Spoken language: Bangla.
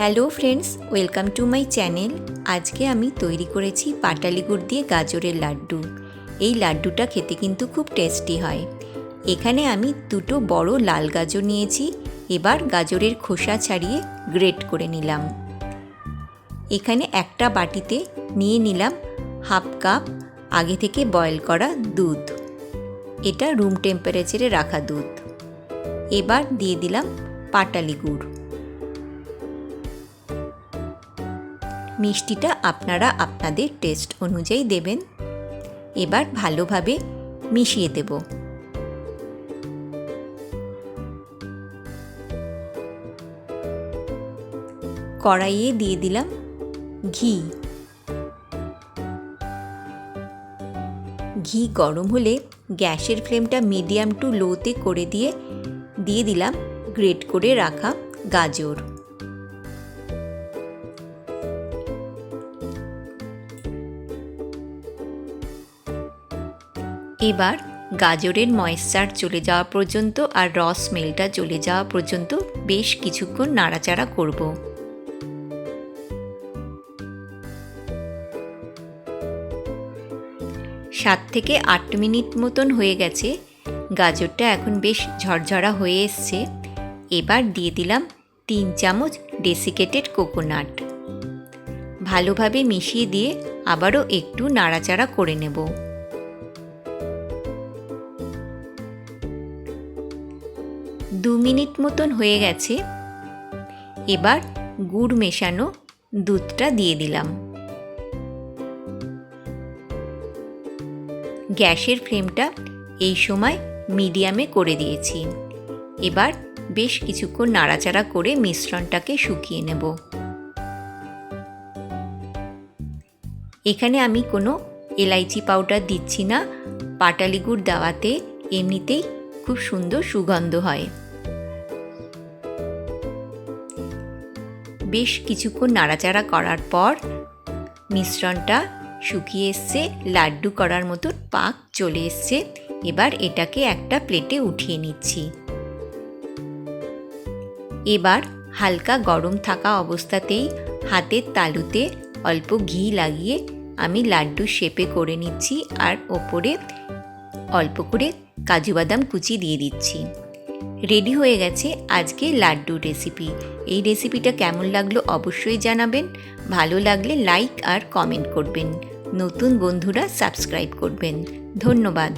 Hello friends, welcome to my channel. আজকে আমি তৈরি করেছি পাটালি গুড় দিয়ে গাজরের লাড্ডু। এই লাড্ডুটা খেতে কিন্তু খুব টেস্টি হয়। এখানে আমি দুটো বড় লাল গাজর নিয়েছি। এবার গাজরের খোসা ছাড়িয়ে গ্রেট করে নিলাম। এখানে একটা বাটিতে নিয়ে নিলাম হাফ কাপ আগে থেকে বয়েল করা দুধ। এটা রুম টেম্পারেচারে রাখা দুধ। এবার দিয়ে দিলাম পাটালি গুড়। মিষ্টিটা আপনারা আপনাদের টেস্ট অনুযায়ী দেবেন। এবার ভালোভাবে মিশিয়ে দেব। কড়াইয়ে দিয়ে দিলাম ঘি। ঘি গরম হলে গ্যাসের ফ্লেমটা মিডিয়াম টু লোতে করে দিয়ে দিলাম গ্রেট করে রাখা গাজর। এবার গাজরের ময়েশ্চার চলে যাওয়া পর্যন্ত আর রস স্মেলটা চলে যাওয়া পর্যন্ত বেশ কিছুক্ষণ নাড়াচাড়া করব। সাত থেকে 8 মিনিট মতন হয়ে গেছে। গাজরটা এখন বেশ ঝরঝরা হয়ে এসছে। এবার দিয়ে দিলাম 3 চামচ ডেসিকেটেড কোকোনাট। ভালোভাবে মিশিয়ে দিয়ে আবারও একটু নাড়াচাড়া করে নেব। দু মিনিট মতন হয়ে গেছে। এবার গুড় মেশানো দুধটা দিয়ে দিলাম। গ্যাসের ফ্লেমটা এই সময় মিডিয়ামে করে দিয়েছি। এবার বেশ কিছুক্ষণ নাড়াচাড়া করে মিশ্রণটাকে শুকিয়ে নেব। এখানে আমি কোনো এলাইচি পাউডার দিচ্ছি না। পাটালি গুড় দেওয়াতে এমনিতেই খুব সুন্দর সুগন্ধ হয়। বেশ কিছুক্ষণ নাড়াচাড়া করার পর মিশ্রণটা শুকিয়ে এসছে, লাড্ডু করার মতো পাক চলে এসছে। এবার এটাকে একটা প্লেটে উঠিয়ে নিচ্ছি। এবার হালকা গরম থাকা অবস্থাতেই হাতের তালুতে অল্প ঘি লাগিয়ে আমি লাড্ডু শেপে করে নিচ্ছি আর ওপরে অল্প করে কাজু বাদাম কুচি দিয়ে দিচ্ছি। রেডি হয়ে গেছে আজকে লাড্ডুর রেসিপি। এই রেসিপিটা কেমন লাগলো অবশ্যই জানাবেন। ভালো লাগলে লাইক আর কমেন্ট করবেন। নতুন বন্ধুরা সাবস্ক্রাইব করবেন। ধন্যবাদ।